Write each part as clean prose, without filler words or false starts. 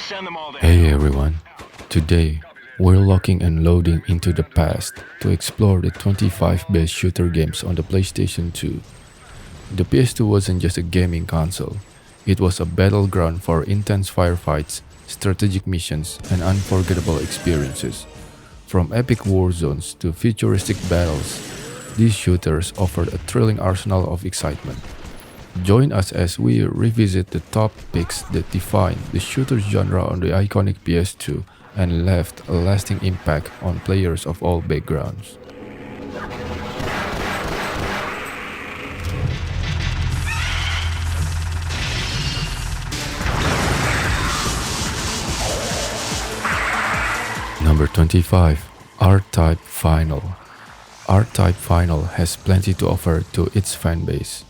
Hey everyone, today we're locking and loading into the past to explore the 25 best shooter games on the PlayStation 2. The PS2 wasn't just a gaming console, it was a battleground for intense firefights, strategic missions, and unforgettable experiences. From epic war zones to futuristic battles, these shooters offered a thrilling arsenal of excitement. Join us as we revisit the top picks that defined the shooter genre on the iconic PS2 and left a lasting impact on players of all backgrounds. Number 25. R-Type Final. R-Type Final has plenty to offer to its fanbase.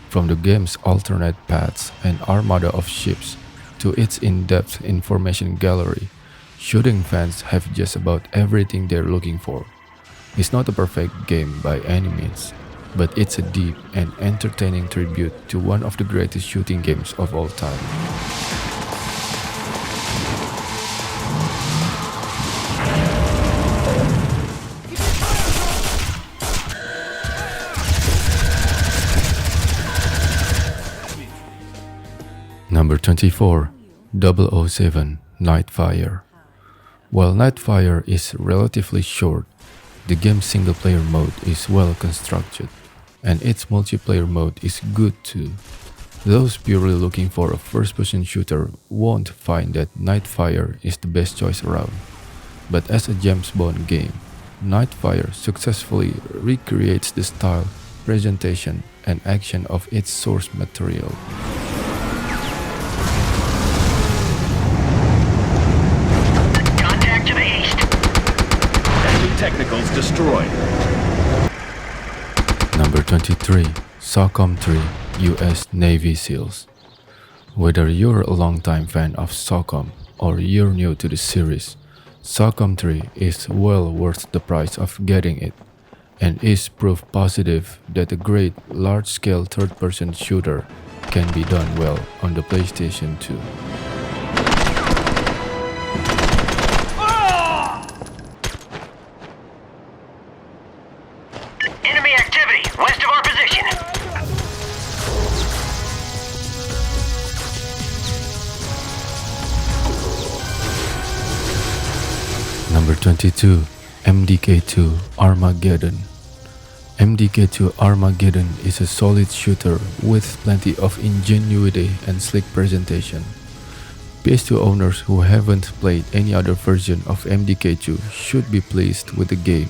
From the game's alternate paths and armada of ships to its in-depth information gallery, shooting fans have just about everything they're looking for. It's not a perfect game by any means, but it's a deep and entertaining tribute to one of the greatest shooting games of all time. Number 24. 007 NightFire. While NightFire is relatively short, the game's single-player mode is well constructed, and its multiplayer mode is good too. Those purely looking for a first-person shooter won't find that NightFire is the best choice around. But as a James Bond game, NightFire successfully recreates the style, presentation, and action of its source material. Technicals destroyed. Number 23. SOCOM 3 US Navy SEALs. Whether you're a longtime fan of SOCOM or you're new to the series, SOCOM 3 is well worth the price of getting it, and is proof positive that a great large-scale third-person shooter can be done well on the PlayStation 2. Number 22. MDK2 Armageddon. MDK2 Armageddon is a solid shooter with plenty of ingenuity and slick presentation. PS2 owners who haven't played any other version of MDK2 should be pleased with the game,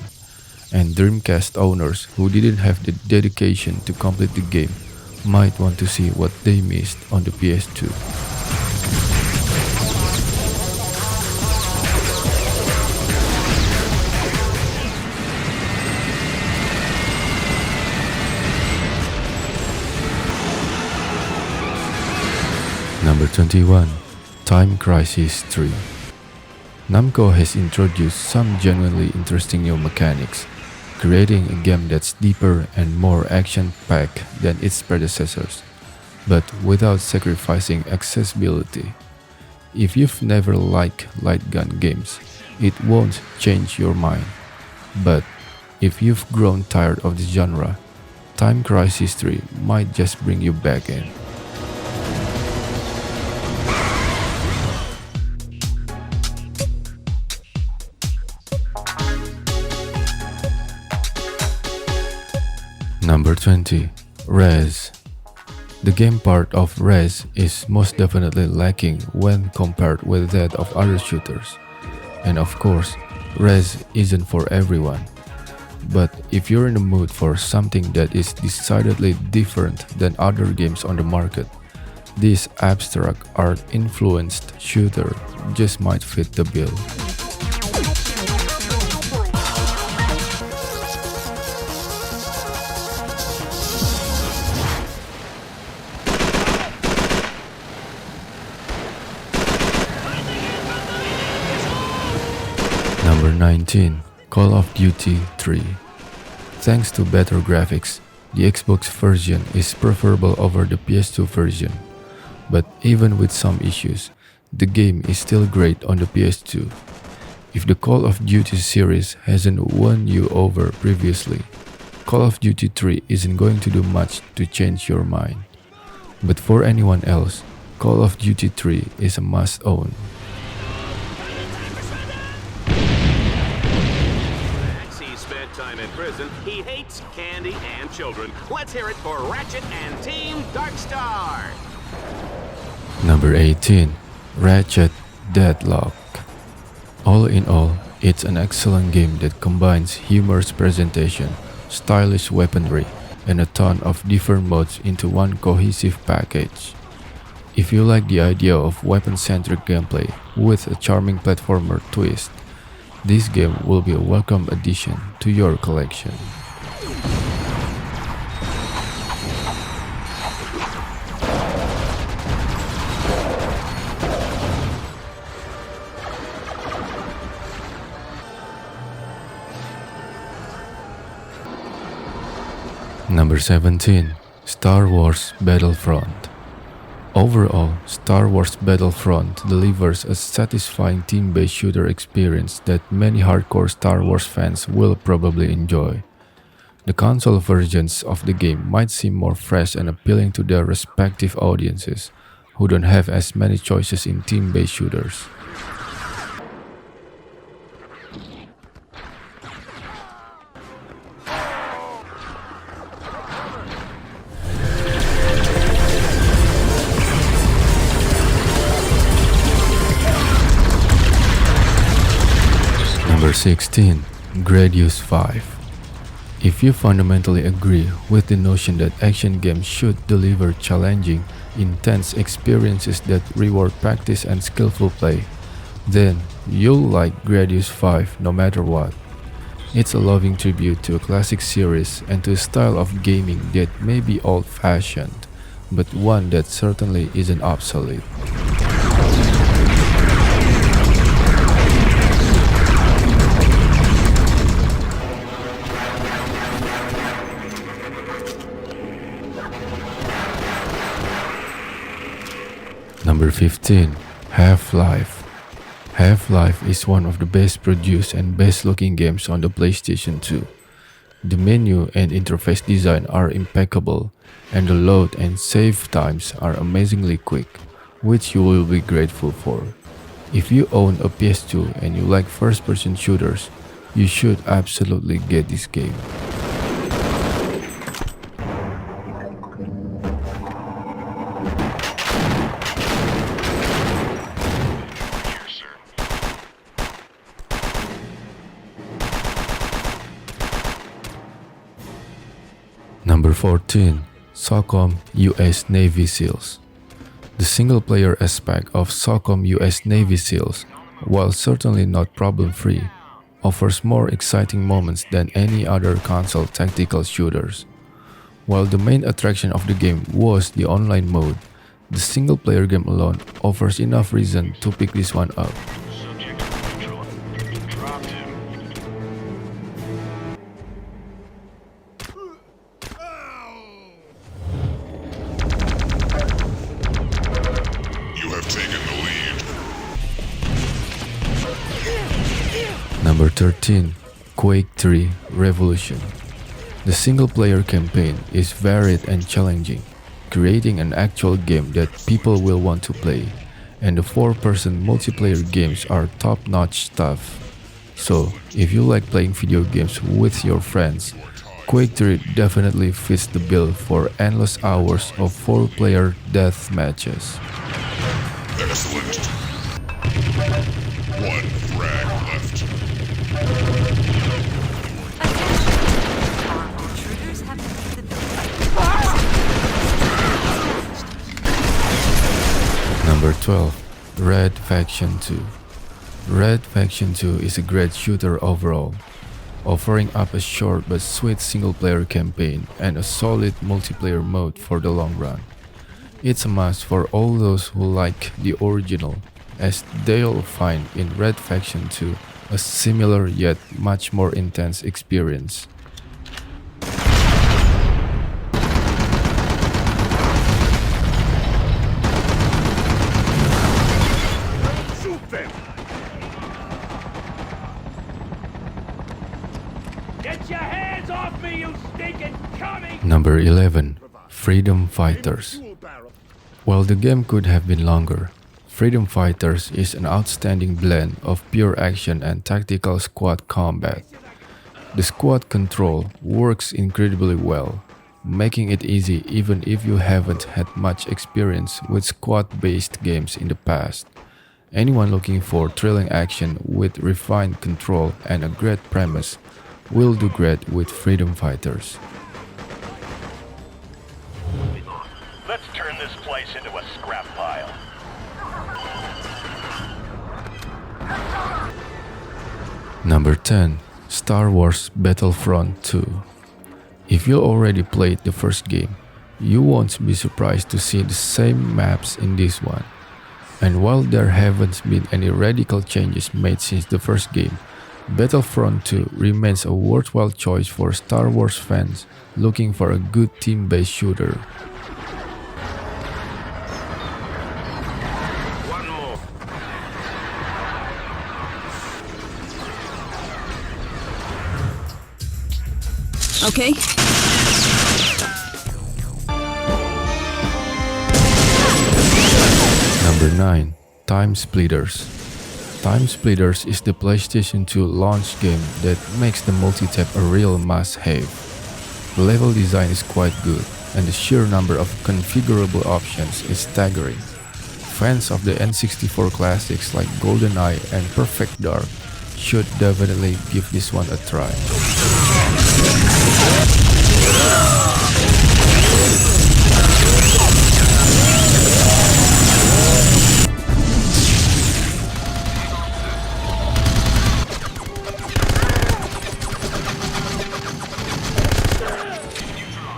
and Dreamcast owners who didn't have the dedication to complete the game might want to see what they missed on the PS2. Number 21. Time Crisis 3. Namco has introduced some genuinely interesting new mechanics, creating a game that's deeper and more action-packed than its predecessors, but without sacrificing accessibility. If you've never liked light gun games, it won't change your mind. But if you've grown tired of the genre, Time Crisis 3 might just bring you back in. Number 20. Res. The game part of Res is most definitely lacking when compared with that of other shooters. And of course, Res isn't for everyone. But if you're in the mood for something that is decidedly different than other games on the market, this abstract art-influenced shooter just might fit the bill. Number 19. Call of Duty 3. Thanks to better graphics, the Xbox version is preferable over the PS2 version. But even with some issues, the game is still great on the PS2. If the Call of Duty series hasn't won you over previously, Call of Duty 3 isn't going to do much to change your mind. But for anyone else, Call of Duty 3 is a must-own. He spent time in prison. He hates candy and children. Let's hear it for Ratchet and Team Darkstar. Number 18. Ratchet Deadlocked. All in all, it's an excellent game that combines humorous presentation, stylish weaponry, and a ton of different modes into one cohesive package. If you like the idea of weapon-centric gameplay with a charming platformer twist, this game will be a welcome addition to your collection. Number 17. Star Wars Battlefront. Overall, Star Wars Battlefront delivers a satisfying team-based shooter experience that many hardcore Star Wars fans will probably enjoy. The console versions of the game might seem more fresh and appealing to their respective audiences, who don't have as many choices in team-based shooters. Number 16. Gradius V. If you fundamentally agree with the notion that action games should deliver challenging, intense experiences that reward practice and skillful play, then you'll like Gradius V no matter what. It's a loving tribute to a classic series and to a style of gaming that may be old-fashioned, but one that certainly isn't obsolete. Number 15. Half-Life. Half-Life is one of the best produced and best looking games on the PlayStation 2. The menu and interface design are impeccable, and the load and save times are amazingly quick, which you will be grateful for. If you own a PS2 and you like first-person shooters, you should absolutely get this game. Number 14. SOCOM US Navy SEALs. The single-player aspect of SOCOM US Navy SEALs, while certainly not problem-free, offers more exciting moments than any other console tactical shooters. While the main attraction of the game was the online mode, the single-player game alone offers enough reason to pick this one up. Number 13. Quake III Revolution. The single-player campaign is varied and challenging, creating an actual game that people will want to play, and the 4-person multiplayer games are top-notch stuff. So, if you like playing video games with your friends, Quake III definitely fits the bill for endless hours of 4-player death matches. Excellent. One frag left. Number 12. Red Faction 2. Red Faction 2 is a great shooter overall, offering up a short but sweet single-player campaign and a solid multiplayer mode for the long run. It's a must for all those who like the original, as they'll find in Red Faction 2 a similar yet much more intense experience. them! Get your hands off me, you stinking commie! Number 11. Freedom Fighters. While the game could have been longer, Freedom Fighters is an outstanding blend of pure action and tactical squad combat. The squad control works incredibly well, making it easy even if you haven't had much experience with squad-based games in the past. Anyone looking for thrilling action with refined control and a great premise will do great with Freedom Fighters. Let's turn this place into a scrap pile. Number 10. Star Wars Battlefront 2. If you already played the first game, you won't be surprised to see the same maps in this one. And while there haven't been any radical changes made since the first game, Battlefront 2 remains a worthwhile choice for Star Wars fans looking for a good team-based shooter. One more. Okay. Number 9. TimeSplitters. TimeSplitters is the PlayStation 2 launch game that makes the multi-tap a real must-have. The level design is quite good, and the sheer number of configurable options is staggering. Fans of the N64 classics like GoldenEye and Perfect Dark should definitely give this one a try.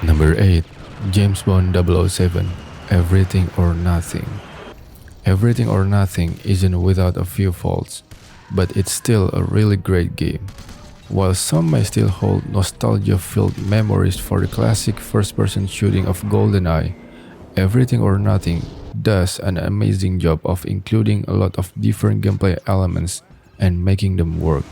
Number 8. James Bond 007 Everything or Nothing. Everything or Nothing isn't without a few faults, but it's still a really great game. While some may still hold nostalgia-filled memories for the classic first-person shooting of GoldenEye, Everything or Nothing does an amazing job of including a lot of different gameplay elements and making them work.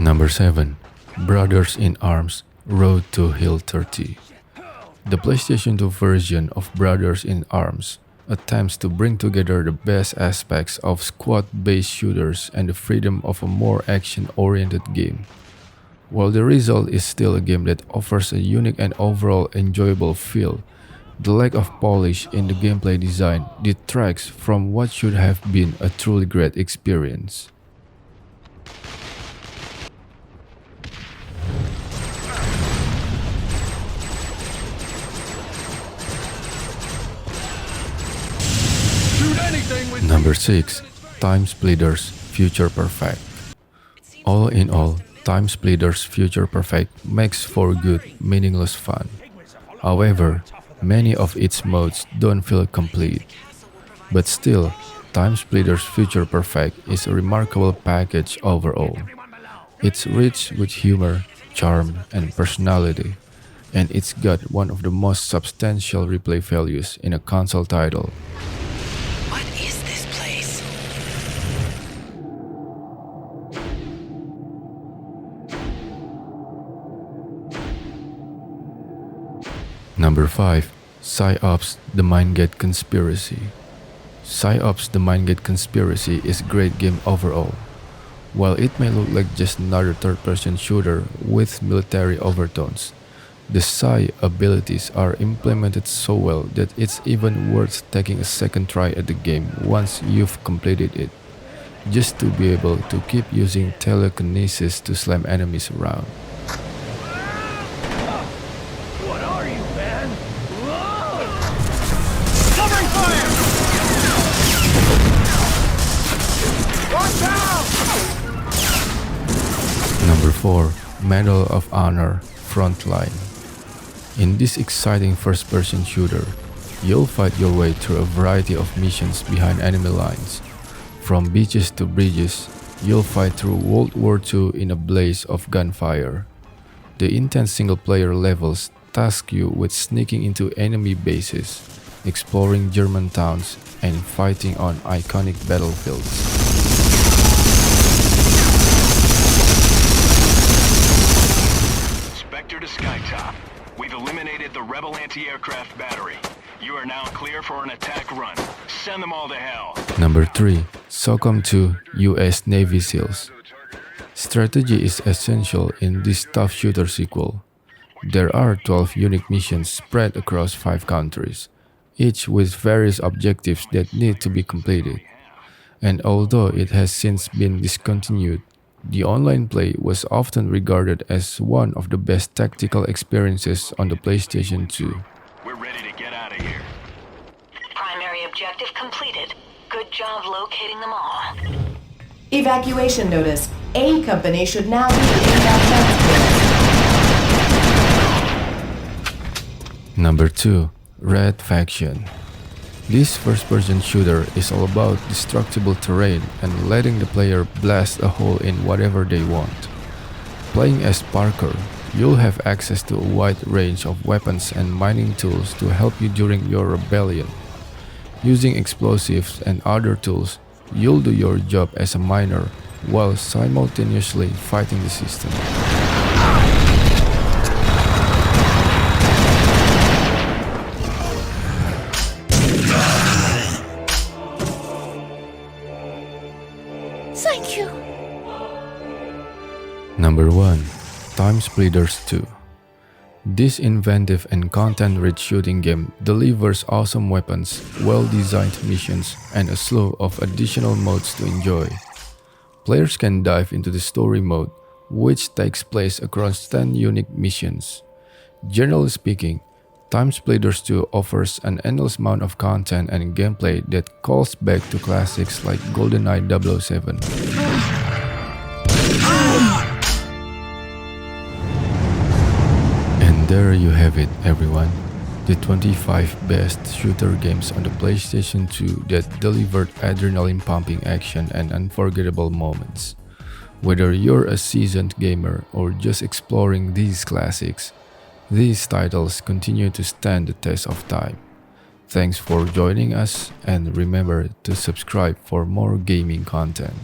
Number 7. Brothers in Arms Road to Hill 30. The PlayStation 2 version of Brothers in Arms attempts to bring together the best aspects of squad-based shooters and the freedom of a more action-oriented game. While the result is still a game that offers a unique and overall enjoyable feel, the lack of polish in the gameplay design detracts from what should have been a truly great experience. Number 6. TimeSplitters Future Perfect. All in all, TimeSplitters Future Perfect makes for good, meaningless fun. However, many of its modes don't feel complete. But still, TimeSplitters Future Perfect is a remarkable package overall. It's rich with humor, charm, and personality, and it's got one of the most substantial replay values in a console title. What is this place? Number 5. Psi-Ops The Mindgate Conspiracy. Psi-Ops The Mindgate Conspiracy is a great game overall. While it may look like just another third-person shooter with military overtones, the Psi abilities are implemented so well that it's even worth taking a second try at the game once you've completed it, just to be able to keep using telekinesis to slam enemies around. What are you, man? Whoa! Covering fire! Watch out! Number 4. Medal of Honor Frontline. In this exciting first-person shooter, you'll fight your way through a variety of missions behind enemy lines. From beaches to bridges, you'll fight through World War II in a blaze of gunfire. The intense single-player levels task you with sneaking into enemy bases, exploring German towns, and fighting on iconic battlefields. Spectre to Skytop. We've eliminated the Rebel anti-aircraft battery. You are now clear for an attack run. Send them all to hell. Number 3. SOCOM 2 US Navy SEALs. Strategy is essential in this tough shooter sequel. There are 12 unique missions spread across 5 countries, each with various objectives that need to be completed. And although it has since been discontinued, the online play was often regarded as one of the best tactical experiences on the PlayStation 2. We're ready to get out of here. Primary objective completed. Good job locating them all. Evacuation notice. A company should now be in that transport. Number 2. Red Faction. This first-person shooter is all about destructible terrain and letting the player blast a hole in whatever they want. Playing as Parker, you'll have access to a wide range of weapons and mining tools to help you during your rebellion. Using explosives and other tools, you'll do your job as a miner while simultaneously fighting the system. Thank you. Number 1. TimeSplitters 2. This inventive and content-rich shooting game delivers awesome weapons, well-designed missions, and a slew of additional modes to enjoy. Players can dive into the story mode, which takes place across 10 unique missions. Generally speaking, TimeSplitters 2 offers an endless amount of content and gameplay that calls back to classics like GoldenEye 007. And there you have it, everyone. The 25 best shooter games on the PlayStation 2 that delivered adrenaline-pumping action and unforgettable moments. Whether you're a seasoned gamer or just exploring these classics, these titles continue to stand the test of time. Thanks for joining us, and remember to subscribe for more gaming content.